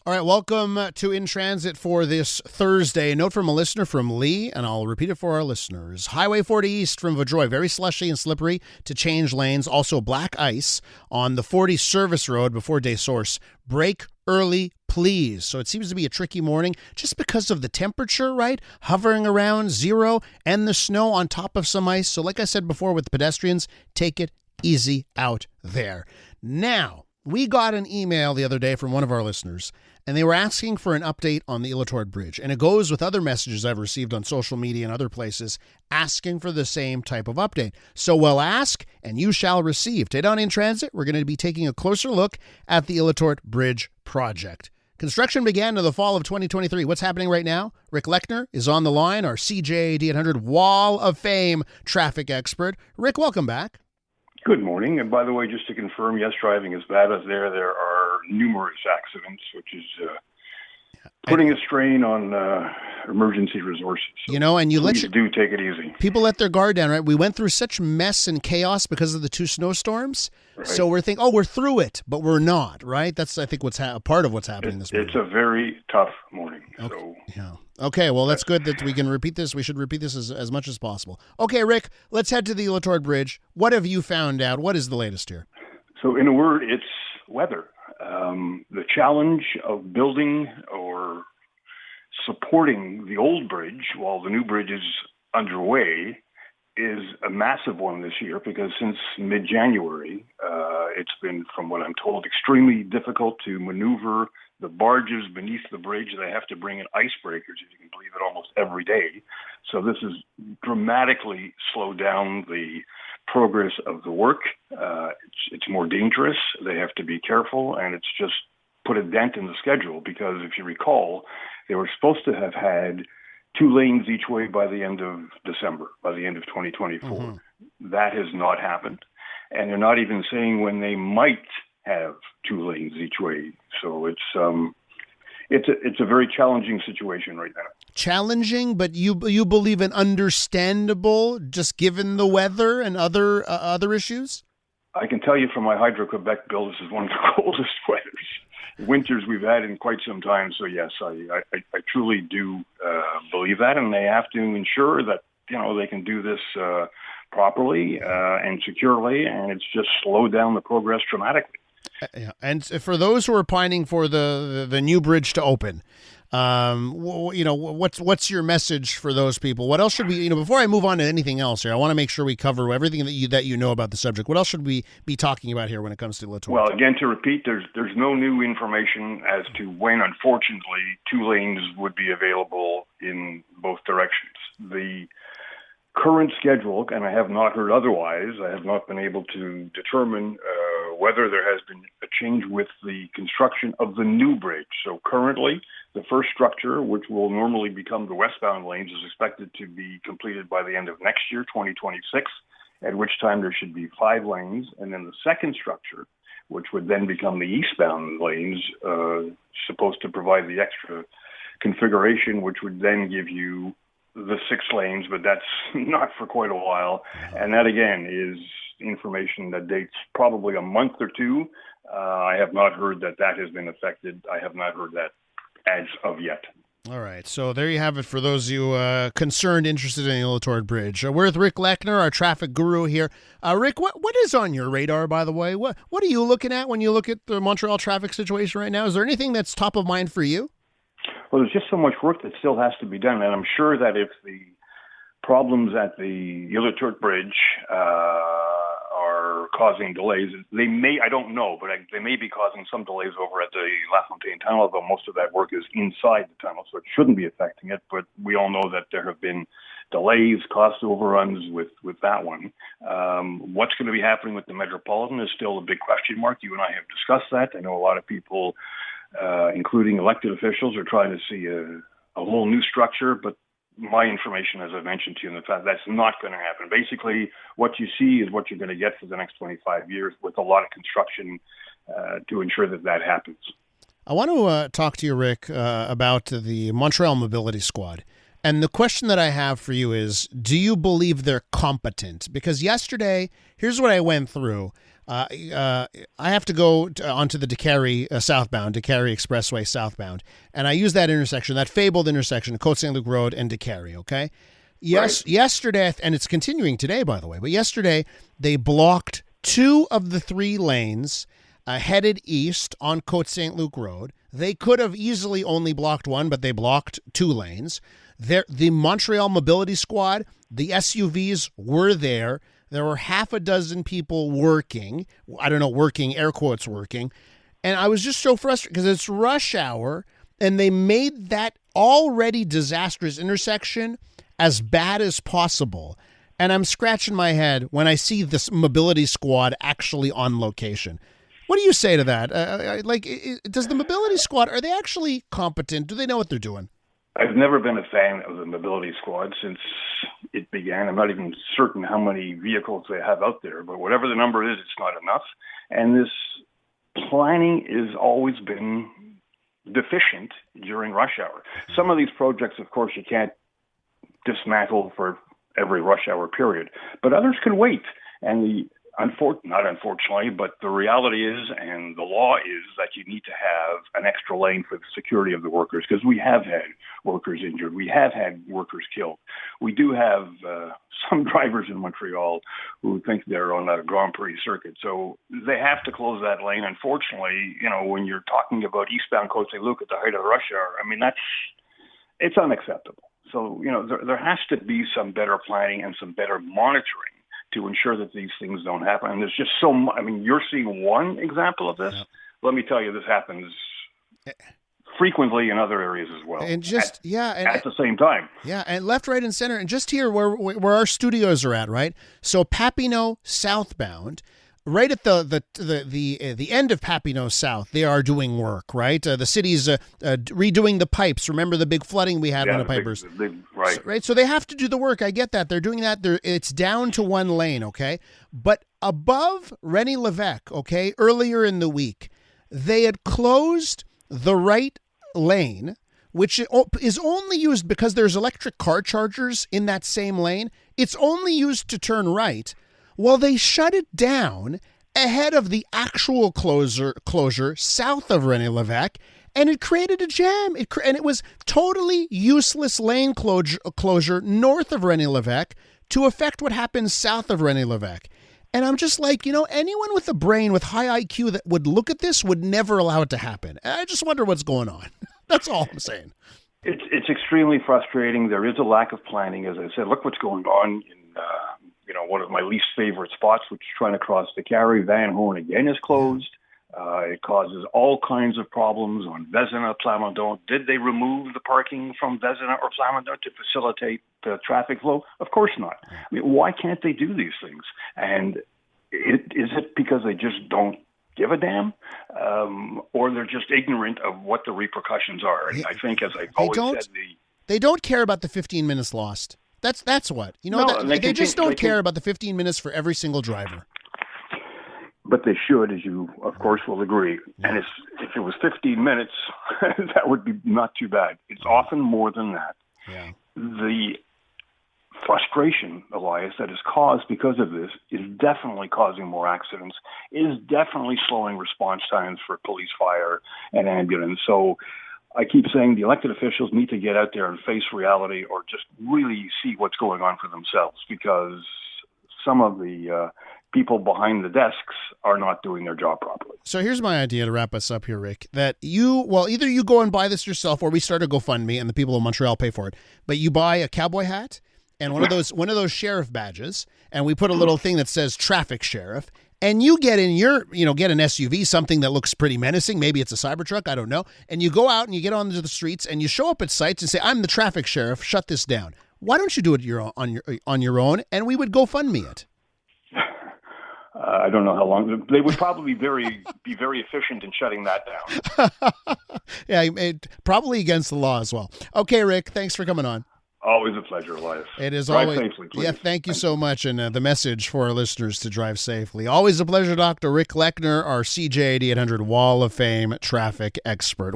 All right, welcome to In Transit for this Thursday. A note from a listener from Lee, and I'll repeat it for our listeners. Highway 40 East from Vaudreuil, very slushy and slippery to change lanes. Also black ice on the 40 service road before Des Sources. Brake early, please. So it seems to be a tricky morning just because of the temperature, right? Hovering around zero and the snow on top of some ice. So like I said before with the pedestrians, take it easy out there. Now, we got an email the other day from one of our listeners, and they were asking for an update on the Île-aux-Tourtes Bridge. And it goes with other messages I've received on social media and other places asking for the same type of update. So we'll ask, and you shall receive. Today on In Transit, we're going to be taking a closer look at the Île-aux-Tourtes Bridge project. Construction began in the fall of 2023. What's happening right now? Rick Leckner is on the line, our CJAD 800 Wall of Fame traffic expert. Rick, welcome back. Good morning. And by the way, just to confirm, yes, driving is bad as there are numerous accidents, which is putting a strain on emergency resources. So and you do take it easy. People let their guard down, right? We went through such mess and chaos because of the two snowstorms. Right. So we're thinking, we're through it, but we're not, right? That's, I think, what's part of what's happening this morning. It's a very tough morning. Okay. So. Yeah. Okay, well, that's good that we can repeat this. We should repeat this as much as possible. Okay, Rick, let's head to the Île-aux-Tourtes Bridge. What have you found out? What is the latest here? So in a word, it's weather. The challenge of building or supporting the old bridge while the new bridge is underway is a massive one this year because since mid-January, it's been, from what I'm told, extremely difficult to maneuver the barges beneath the bridge. They have to bring in icebreakers, if you can believe it, almost every day. So this has dramatically slowed down the progress of the work. It's more dangerous. They have to be careful, and it's just put a dent in the schedule because, if you recall, they were supposed to have had 2 lanes each way by the end of December, by the end of 2024. Mm-hmm. That has not happened. And they're not even saying when they might have 2 lanes each way. So it's a very challenging situation right now. Challenging, but you believe in understandable, just given the weather and other issues? I can tell you from my Hydro-Quebec bill, this is one of the coldest winters we've had in quite some time. So yes, I truly do believe that, and they have to ensure that they can do this properly and securely, and it's just slowed down the progress dramatically. Yeah. And for those who are pining for the new bridge to open, what's your message for those people? What else should we, before I move on to anything else here, I want to make sure we cover everything that you know about the subject. What else should we be talking about here when it comes to Île-aux-Tourtes? Well, again, to repeat, there's no new information as to when, unfortunately, 2 lanes would be available in both directions. The current schedule, and I have not heard otherwise, I have not been able to determine whether there has been a change with the construction of the new bridge. So currently, the first structure, which will normally become the westbound lanes, is expected to be completed by the end of next year, 2026, at which time there should be 5 lanes. And then the second structure, which would then become the eastbound lanes, supposed to provide the extra configuration, which would then give you the 6 lanes, but that's not for quite a while. And that, again, is information that dates probably a month or 2. I have not heard that has been affected. I have not heard that as of yet. All right. So there you have it for those of you concerned, interested in the Île-aux-Tourtes Bridge. We're with Rick Leckner, our traffic guru here. Rick, what is on your radar, by the way? What are you looking at when you look at the Montreal traffic situation right now? Is there anything that's top of mind for you? Well, there's just so much work that still has to be done. And I'm sure that if the problems at the Île-aux-Tourtes Bridge are causing delays, they may, I don't know, but they may be causing some delays over at the La Fontaine Tunnel, although most of that work is inside the tunnel, so it shouldn't be affecting it. But we all know that there have been delays, cost overruns with that one. What's going to be happening with the Metropolitan is still a big question mark. You and I have discussed that. I know a lot of people, including elected officials, are trying to see a whole new structure, but my information, as I mentioned to you in the past, that's not going to happen. Basically, what you see is what you're going to get for the next 25 years with a lot of construction to ensure that happens. I want to talk to you, Rick, about the Montreal Mobility Squad. And the question that I have for you is, do you believe they're competent? Because yesterday, here's what I went through. I have to go onto the Décarie southbound, Décarie Expressway southbound, and I use that intersection, that fabled intersection, Côte Saint Luc Road and Décarie, okay? Yes, right. Yesterday, and it's continuing today, by the way, but yesterday they blocked 2 of the 3 lanes headed east on Côte Saint Luc Road. They could have easily only blocked 1, but they blocked 2 lanes. The Montreal Mobility Squad, the SUVs were there. There were half a dozen people working. I don't know, working, air quotes working. And I was just so frustrated because it's rush hour and they made that already disastrous intersection as bad as possible. And I'm scratching my head when I see this mobility squad actually on location. What do you say to that? Does the mobility squad, are they actually competent? Do they know what they're doing? I've never been a fan of the mobility squad since it began. I'm not even certain how many vehicles they have out there, but whatever the number is, it's not enough. And this planning has always been deficient during rush hour. Some of these projects, of course, you can't dismantle for every rush hour period, but others can wait. And not unfortunately, but the reality is, and the law is, that you need to have an extra lane for the security of the workers, because we have had workers injured. We have had workers killed. We do have some drivers in Montreal who think they're on a Grand Prix circuit. So they have to close that lane. Unfortunately, when you're talking about eastbound Côte Saint Luc at the height of the rush hour, it's unacceptable. So, there has to be some better planning and some better monitoring to ensure that these things don't happen. And there's just so much. You're seeing one example of this. Yep. Let me tell you, this happens frequently in other areas as well. And at the same time. Yeah, and left, right, and center. And just here where our studios are at, right? So Papineau southbound, right at the end of Papineau South, they are doing work, right? The city's redoing the pipes. Remember the big flooding we had on the pipers? Right. So they have to do the work. I get that. They're doing that. It's down to 1 lane, okay? But above René Lévesque, okay, earlier in the week, they had closed the right lane, which is only used because there's electric car chargers in that same lane. It's only used to turn right. Well, they shut it down ahead of the actual closure south of René Lévesque, and it created a jam. And it was totally useless lane closure north of René Lévesque to affect what happens south of René Lévesque. And I'm just like, anyone with a brain with high IQ that would look at this would never allow it to happen. I just wonder what's going on. That's all I'm saying. It's extremely frustrating. There is a lack of planning. As I said, look what's going on in one of my least favorite spots, which is trying to cross the Décarie. Van Horn again is closed. It causes all kinds of problems on Vézina, Plamondon. Did they remove the parking from Vézina or Plamondon to facilitate the traffic flow? Of course not. Why can't they do these things? And is it because they just don't give a damn, or they're just ignorant of what the repercussions are? And I think, as I've always said, they don't care about the 15 minutes lost. That's what. They just don't care about the 15 minutes for every single driver. But they should, as you, of course, will agree. Yeah. And if it was 15 minutes, that would be not too bad. It's often more than that. Yeah. The frustration, Elias, that is caused because of this is definitely causing more accidents, is definitely slowing response times for police, fire, and ambulance. So I keep saying the elected officials need to get out there and face reality, or just really see what's going on for themselves, because some of the people behind the desks are not doing their job properly. So here's my idea to wrap us up here, Rick, that either you go and buy this yourself, or we start a GoFundMe and the people of Montreal pay for it, but you buy a cowboy hat and one of those sheriff badges, and we put a little thing that says traffic sheriff, and you get in get an SUV, something that looks pretty menacing. Maybe it's a Cybertruck, I don't know. And you go out and you get onto the streets and you show up at sites and say, I'm the traffic sheriff, shut this down. Why don't you do it on your own, and we would GoFundMe it? I don't know how long. They would probably be very efficient in shutting that down. Yeah, probably against the law as well. Okay, Rick, thanks for coming on. Always a pleasure, Elias. It is drive always safely, please. Yeah, thank you so much, and the message for our listeners to drive safely. Always a pleasure, Dr. Rick Leckner, our CJAD 800 Wall of Fame traffic expert.